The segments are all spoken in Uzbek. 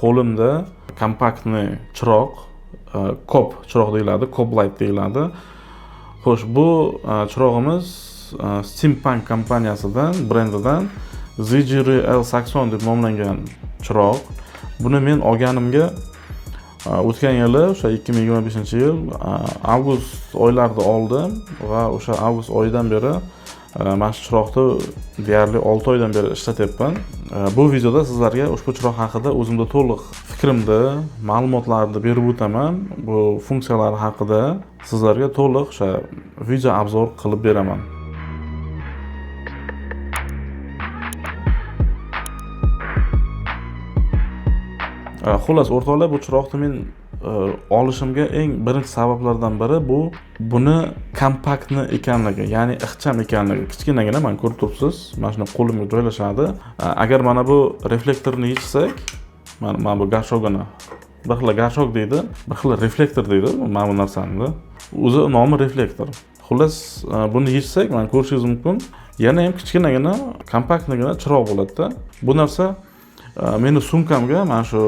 qo'limda kompaktniy chiroq, kop chiroq deyiladi, kop light deyiladi. Xo'sh, bu chirog'imiz Steampunk kompaniyasidan, brendidan ZGR-L Saxon deb nomlangan chiroq. Buni men olganimga o'tgan yili, o'sha 2025-yil avgust oylarida oldim va o'sha avgust oyidan beri mana shu chiroqni deyarli 6 oydan beri ishlatyapman. Bu videoda sizlarga ushbu chiroq haqida o'zimda to'liq fikrimni, ma'lumotlarni berib o'taman. Bu funksiyalari haqida sizlarga to'liq o'sha video obzor qilib beraman. Xullas, o'rtoqlar, bu chiroqni men olishimga eng birinchi sabablardan biri buni kompaktni ekanligi, ya'ni ixcham ekanligi. Kichkinagina, mana ko'rib turibsiz, mana shuni qo'limga joylashadi. Agar mana bu reflektorni yechsak, mana bu gashogini, bir xil gashog deydi, bir xil reflektor deydi mana bu narsani. O'zi nomi reflektor. Xullas, buni yechsak, mana ko'rishingiz mumkin, yana ham kichkinagina, kompaktnigina chiroq bo'ladi-da. Bu narsa meni sumkamga, mana shu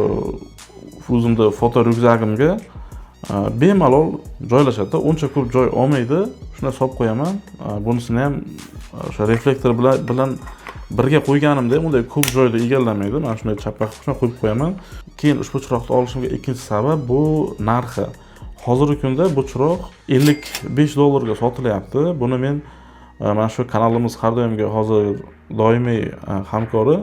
o'zimda foto ryukzagimga bemalol joylashadi. Uncha ko'p joy olmaydi. Shuni solib qo'yaman. Bunisini ham o'sha reflektor bilan birga qo'yganimda unday ko'p joyni egallamaydi. Mana shunday chapqa qilib qo'yib qo'yaman. Keyin ushbu chiroqni olishimga ikkinchi sabab bu narxi. Hozirgi kunda bu chiroq $55 sotilyapti. Buni men mana shu kanalimiz har doimgi hozir doimiy hamkori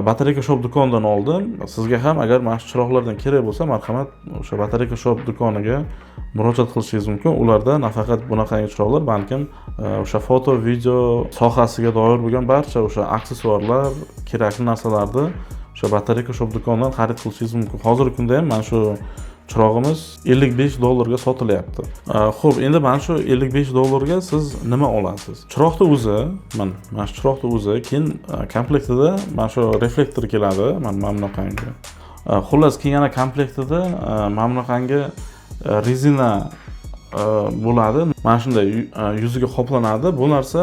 Batareyka Shop do'konidan oldim. Sizga ham agar mana shu chiroqlardan kerak bo'lsa, marhamat o'sha Batareyka Shop do'koniga murojaat qilishingiz mumkin. Ularda nafaqat bunaqangi chiroqlar, balkim o'sha foto, video sohasiga doir bo'lgan barcha o'sha aksessuarlar, kerakli narsalarni o'sha Batareyka Shop do'konidan xarid qilishingiz mumkin. Hozirgi kunda ham mana shu chirog'imiz $55 sotilyapti. Xo'p, endi mana shu $55 ga siz nima olasiz? Chiroqni o'zi, mana shu chiroqni o'zi, keyin komplektida mana shu reflektor keladi, mana bunaqangi. Xullas, keyin yana komplektida mana bunaqangi rezina bo'ladi. Mana shunday yuziga qoplanadi. Bu narsa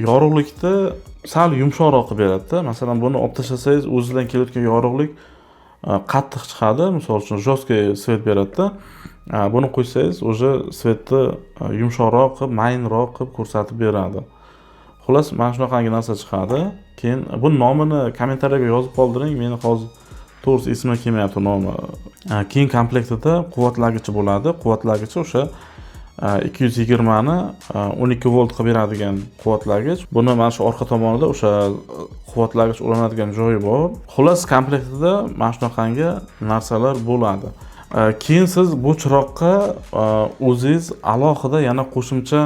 yorug'likni sal yumshoqroq qilib beradi-da. Masalan, buni olib tashlasangiz, o'zidan kelayotgan yorug'lik qattiq chiqadi, misol uchun jostkay svet beradi-da. Buni qo'ysangiz, o'sha svetni yumshoqroq qilib, mayinroq qilib ko'rsatib beradi. Xullas, mana shunaqangi narsa chiqadi. Keyin bu nomini kommentariyaga yozib qoldiring, meni hozir to'g'risi esimga kelmayapti nomi. Keyin komplektida quvvatlagich bo'ladi. Quvvatlagich o'sha 220 ni 12 volt qilib beradigan quvvatlagich. Buni mana shu orqa tomonida o'sha quvvatlagich ulanadigan joyi bor. Xullas, komplektida mana shunaqangi narsalar bo'ladi. Keyin siz bu chiroqqa o'zingiz alohida yana qo'shimcha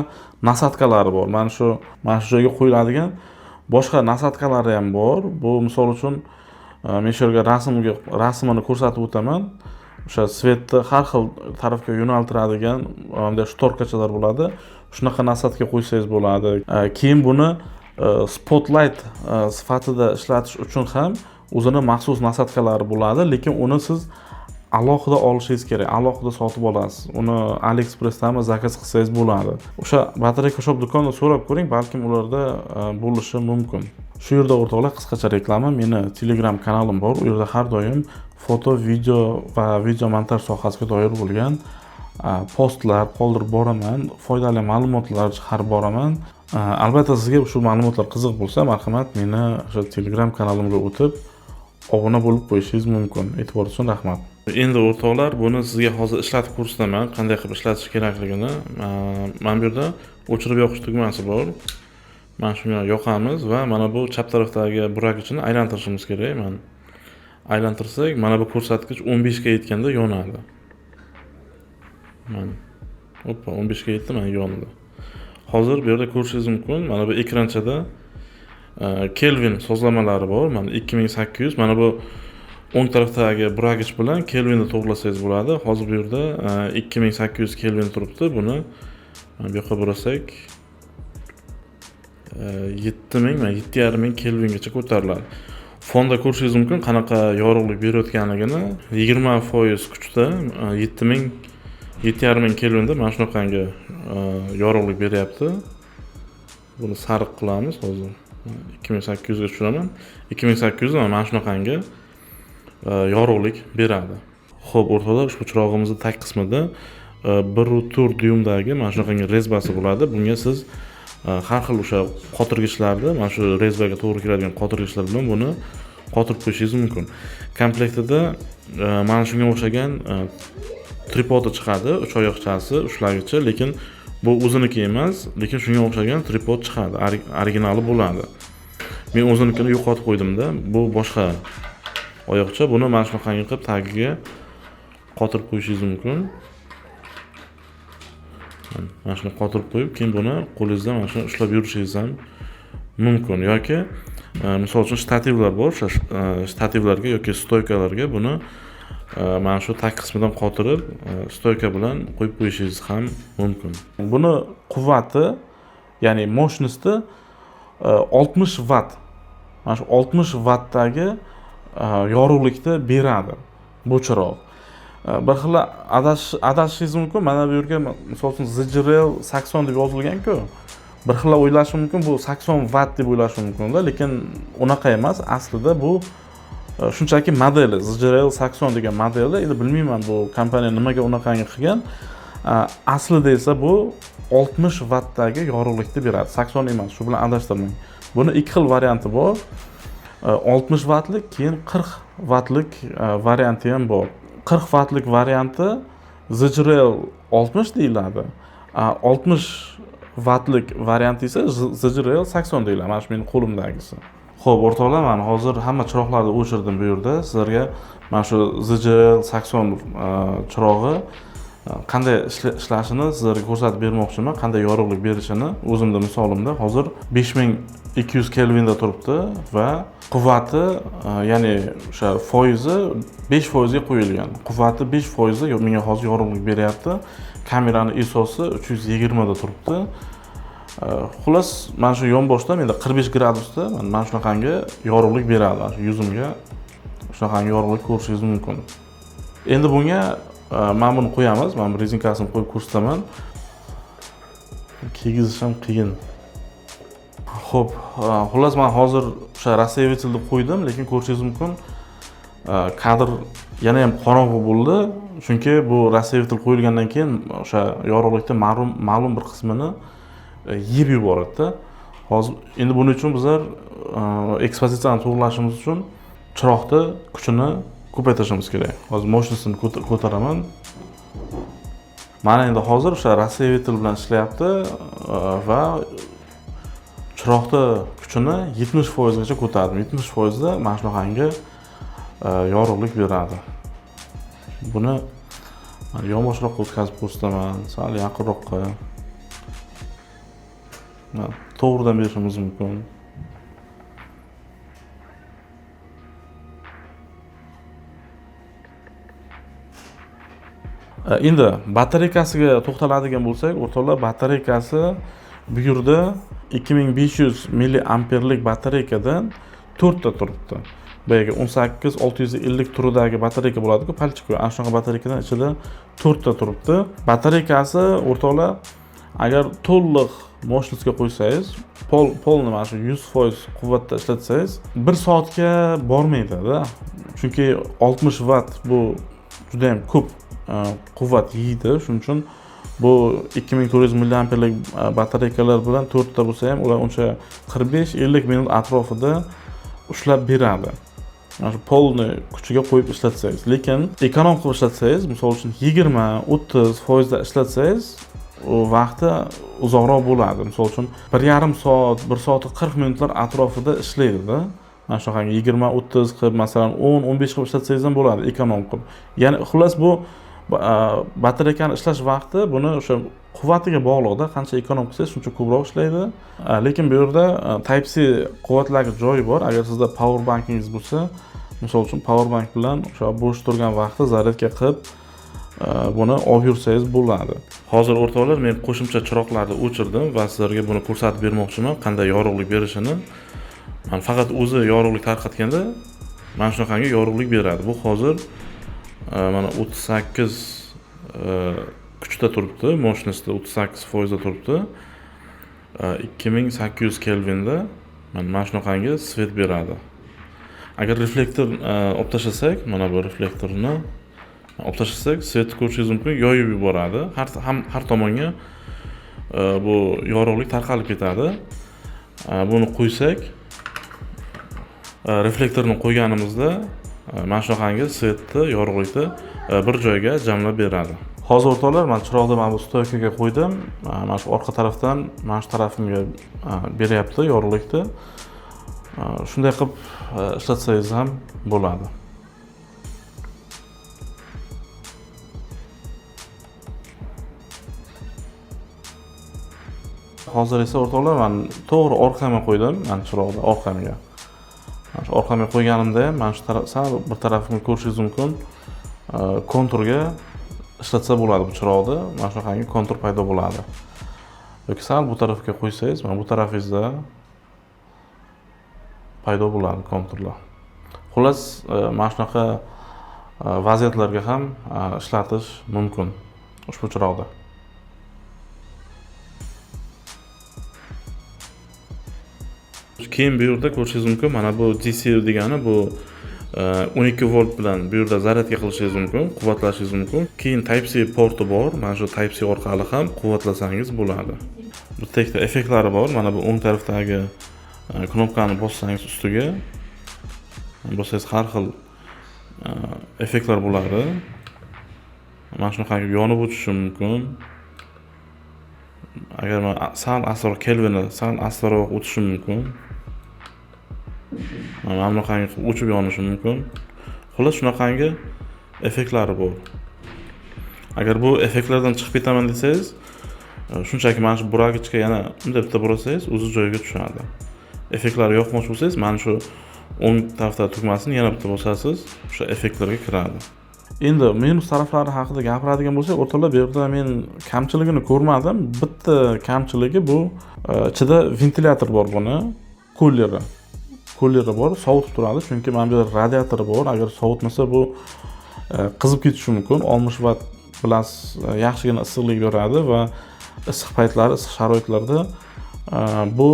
nasatkalari bor. Mana shu joyga qo'yiladigan boshqa nasatkalari ham bor. Bu misol uchun men shu yerga rasmini ko'rsatib o'taman. O'sha svetni har xil tarafga yo'naltiradigan bunday shtorkachalar bo'ladi. Shunaqa nasatka qo'ysangiz bo'ladi. Keyin buni spotlight sifatida ishlatish uchun ham o'zini maxsus nasatkalari bo'ladi, lekin uni siz alohida olishingiz kerak, alohida sotib olasiz. Uni AliExpress'dan zakaz qilsangiz bo'ladi. O'sha Batareyka Shop do'konida so'rab ko'ring, balkim ularda bo'lishi mumkin. Shu yerda o'rtoqlar, qisqacha reklama. Meni Telegram kanalim bor. U yerda har doim foto, video va video montaj sohasiga doir bo'lgan postlar qoldirib boraman, foydali ma'lumotlar chiqarib boraman. Albatta, sizga shu ma'lumotlar qiziq bo'lsa, marhamat meni o'sha Telegram kanalimga o'tib obuna bo'lib qo'yishingiz mumkin. E'tibor uchun rahmat. Endi o'rtoqlar, buni sizga hozir ishlatib ko'rsataman, qanday qilib ishlatish kerakligini. Mana bu yerda o'chirib yoqish tugmasi bor. Mana shuni yoqamiz va mana bu chap tarafdagi buragichini aylantirishimiz kerak. Mana aylantirsak, mana bu ko'rsatkich 15 ga yetganda yonadi. Mana. Hoppa, 15 ga yetdi, mana yondi. Hozir bu yerda ko'rishingiz mumkin. Mana bu ekranchada Kelvin sozlamalari bor. Mana 2800. Mana bu o'ng tarafdagi buragich bilan Kelvinni to'g'rilasangiz bo'ladi. Hozir bu yerda 2800 Kelvin turibdi. Buni bu yoqqa burasak 7000, mana 7500 Kelvingacha ko'tariladi. Fonda ko'rishingiz mumkin qanaqa yorug'lik berayotganligini. 20% kuchda 7500 Kelvinda mana shunaqangi yorug'lik beryapti. Buni sariq qilamiz hozir. 2800 ga tushiraman. 2800 mana shunaqangi yorug'lik beradi. Xo'p, o'rtoqlar, ushbu chirog'imizning tag qismida 1,4 dyumdagi mana shunaqangi rezbasi bo'ladi. Bunga siz har xil o'sha qotirgichlarni, mana shu rezbaga to'g'ri keladigan qotirgichlar bilan buni qotirib qo'yishingiz mumkin. Komplektida mana shunga o'xshagan tripodi chiqadi, 3 oyoqchasi, ushlagichi, lekin bu o'ziniki emas, lekin shunga o'xshagan tripod chiqadi, originali bo'ladi. Men o'zinikini yo'qotib qo'ydimda, bu boshqa oyoqcha. Buni mana shunaqangi qilib tagiga qotirib qo'yishingiz mumkin. Mana shuni qotirib qo'yib, keyin buni qo'lingizda mana shuni ushlab yurishingiz ham mumkin yoki misol uchun shtativlar bor, o'sha shtativlarga yoki stoykalarga buni mana shu tag qismidan qotirib stoyka bilan qo'yib qo'yishingiz ham mumkin. Buni quvvati, ya'ni mощности 60 vatt. Mana shu 60 vattdagi yorug'likni beradi bu chiroq. Bir xil adashishingiz mumkin. Mana bu yerga misol uchun ZJRL 80 deb yozilgan-ku. Bir xil o'ylashi mumkin, bu 80 vatt deb o'ylashi mumkin-da, lekin unaqa emas. Aslida bu shunchaki modeli, ZJRL 80 degan modeli. Endi bilmayman bu kompaniya nimaga unaqangi qilgan. Aslida esa bu 60 vattdagi yorug'likni beradi. 80 emas, shu bilan adashtirmang. Buni ikki xil varianti bor. 60 vattlik, keyin 40 vattlik varianti ham bor. 40 vattlik varianti ZJRL 60 deyiladi. 60 vattlik varianti esa ZJRL 80 deyiladi. Mana shu mening qo'limdagisi. Xo'p, o'rtoqlar, mana hozir hamma chiroqlarni o'chirdim bu yerda. Sizlarga mana shu ZJRL 80 chirog'i qanday ishlashini sizlarga ko'rsatib bermoqchiman, qanday yorug'lik berishini. O'zimda misolimda hozir 5200 kelvinda turibdi va quvvati, ya'ni o'sha foizi 5% ga qo'yilgan. Quvvati 5% menga hozir yorug'lik beryapti. Kamerani ISOsi 320 da turibdi. Xullas, mana shu yonboshda menda 45 gradusda mana shunaqangi yorug'lik beradi. Mana shu yuzimga shunaqangi yorug'lik ko'rishingiz mumkin. Endi bunga mana buni qo'yamiz. Mana bu rezinkasini qo'yib ko'rsataman. Kiygizish ham qiyin. Xo'p, xullas men hozir o'sha рассеивателni qo'ydim, lekin ko'rishingiz mumkin, kadr yana ham qorong'u bo'ldi, chunki bu рассеиватель qo'yilgandan keyin o'sha yorug'likning ma'lum bir qismini yeb yuboradi. Hozir endi buning uchun bizlar ekspozitsiyani to'g'rilashimiz uchun chiroqni kuchini ko'paytirishimiz kerak. Hozir mощностini ko'taraman. Mana endi hozir o'sha рассеиватель bilan ishlayapti va chiroqni kuchini 70% gacha ko'tardim. 70% da mana shunaqangi yorug'lik beradi. Buni yonboshroqqa o'tkazib ko'rsataman, sal yaqinroqqa. To'g'ridan berishimiz mumkin. Endi batareykasiga to'xtaladigan bo'lsak, o'rtoqlar, batareykasi bu yerda 2500 mAhlik batareykadan 4 ta turibdi. Boyaga 18650 turidagi batareyka bo'ladi-ku, palchik. Ana shunaqa batareykadan ichida 4 ta turibdi. Batareykasi o'rtoqlar, agar to'liq mощностьga qo'ysangiz, polni mana shu 100% quvvatda ishlatsangiz, 1 soatga bormaydi-da. Chunki 60 vatt bu juda ham ko'p quvvat yeydi. Shuning uchun bu 2400 mAhlik batareykalar bilan 4 ta bo'lsa ham, ular uncha 45-50 minut atrofida ushlab beradi. Mana shu polni kuchiga qo'yib ishlatsangiz, lekin ekonom qilib ishlatsangiz, misol uchun 20-30% da ishlatsangiz, u vaqti uzoqroq bo'ladi. Misol uchun 1,5 soat, 1 soat 40 minutlar atrofida ishlaydi-da. Mana shunaqangi 20-30 qilib, masalan 10-15 qilib ishlatsangiz ham bo'ladi, ekonom qilib. Ya'ni xullas bu batareykani ishlash vaqti buni o'sha quvvatiga bog'liqda, qancha ekonom qilsangiz shuncha ko'proq ishlaydi. Lekin bu yerda Type C quvvatlagich joyi bor. Agar sizda power bankingiz bo'lsa, misol uchun power bank bilan o'sha bo'sh turgan vaqtda zaryadka qilib buni olib yursangiz bo'ladi. Hozir o'rtoqlar, men qo'shimcha chiroqlarni o'chirdim va sizlarga buni ko'rsatib bermoqchiman, qanday yorug'lik berishini. Men faqat o'zi yorug'lik tarqatganda mana shunaqangi yorug'lik beradi. Bu hozir mana 38 kuchda turibdi, mощности 38% da turibdi. 2800 kelvinda mana shunaqangi svet beradi. Agar reflektor olib tashlasak, mana bu reflektorni olib tashlasak, svetni ko'rishingiz mumkin, yoyib yuboradi. Har tomonga bu yorug'lik tarqalib ketadi. Buni qo'ysak, reflektorni qo'yganimizda mana shunaqangi svetni, yorug'likni bir joyga jamlab beradi. Hozir o'rtoqlar, men chiroqni mana bu stoykaga qo'ydim. Mana shu orqa tarafdan mana shu tarafimga beryapti yorug'likni. Shunday qilib ishlatsangiz ham bo'ladi. Hozir esa o'rtoqlar, men to'g'ri orqamga qo'ydim, mana chiroqni orqamga. Mana shu orqamga qo'yganimda ham mana shu sal bir tarafini ko'rishingiz mumkin. Konturga ishlatsa bo'ladi bu chiroqni. Mana shunaqangi kontur paydo bo'ladi. Yoki sal bu tarafga qo'ysangiz, mana bu tarafingizda paydo bo'ladi konturlar. Xullas, mana shunaqa vaziyatlarga ham ishlatish mumkin ushbu chiroqni. Keyin bu yerda ko'rishingiz mumkin, mana bu DC degani bu 12 volt bilan bu yerda zaryadga qilishingiz mumkin, quvvatlashingiz mumkin. Keyin Type-C porti bor. Mana shu Type-C orqali ham quvvatlasangiz bo'ladi. Bu tekda effektlari bor. Mana bu o'ng tarafdagi knopkani bossangiz ustiga bossangiz har xil effektlar bo'ladi. Mana shunaqangi yonib o'tishi mumkin. Agar men sal astroq kelvini sal astroq o'tishi mumkin. Mana bunaqangi o'chib yonishi mumkin. Xullas shunaqangi effektlari bor. Agar bu effektlardan chiqib ketaman desangiz, shunchaki mana shu buragichga yana bunday bitta burasangiz, o'zi joyiga tushadi. Effektlar yoqmoqchi bo'lsangiz, mana shu o'ng tarafdagi tugmasini yana bitta bosasiz, o'sha effektlarga kiradi. Endi minus taraflari haqida gapiradigan bo'lsak, o'rtoqlar, bu yerda men kamchiligini ko'rmadim. Bitta kamchiligi bu ichida ventilyator bor buni, kulleri bor, sovutib turadi. Chunki mana bu yerda radiatori bor. Agar sovutmasa bu qizib ketishi mumkin. 60 watt bilasiz, yaxshigina issiqlik beradi va issiq paytlari, issiq sharoitlarda bu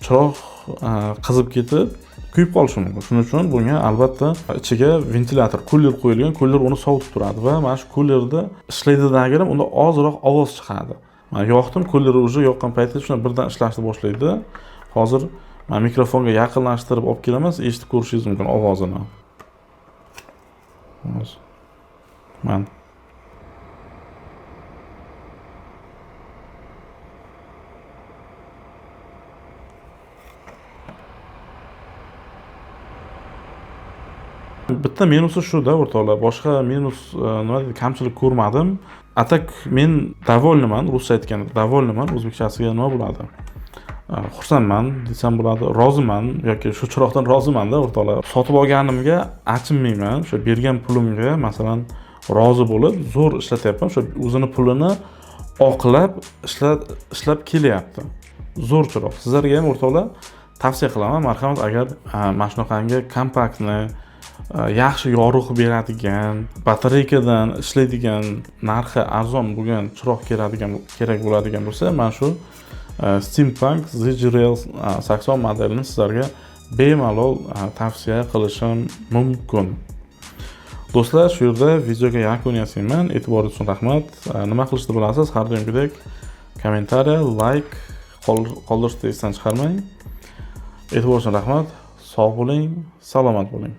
chiroq qizib ketib kuyib qolishi mumkin. Shuning uchun bunga albatta ichiga ventilyator, kuller qo'yilgan. Kuller uni sovutib turadi va mana shu kullerda ishlaydigan unda ozroq ovoz chiqadi. Men yoqdim, kuller уже yoqqan paytda shuna birdan ishlashni boshlaydi. Hozir men mikrofonga yaqinlashtirib olib kelaman, eshitib ko'rishingiz mumkin ovozini. Men bitta minusi shu-da o'rtoqlar. Boshqa minus nima deydi, kamchilik ko'rmadim. Atak men davolniman, ruscha aytganda davolniman. O'zbekchasiga nima bo'ladi? Xursandman desam bo'ladi, roziman yoki shu chiroqdan roziman-da o'rtoqlar. Sotib olganimga achinmayman. O'sha bergan pulimga masalan rozi bo'lib, zo'r ishlatyapman. O'sha o'zini pulini oqlab ishlab kelyapti. Zo'r chiroq. Sizlarga ham o'rtoqlar tavsiya qilaman. Marhamat, agar mana shunaqangi kompaktni yaxshi yorug' beradigan, batareykadan ishlaydigan, narxi arzon bo'lgan chiroq kerak bo'ladigan bo'lsa, mana shu Steampunk ZGRL 80 modelini sizlarga bemalol tavsiya qilishim mumkin. Do'stlar, shu yerda videoga yakun yasamayman. E'tiboringiz uchun rahmat. Nima qilishni bilasiz? Har doimgidek kommentariy, like qoldirishni esdan chiqarmang. E'tiboringiz uchun rahmat. Sog' bo'ling, salomat bo'ling.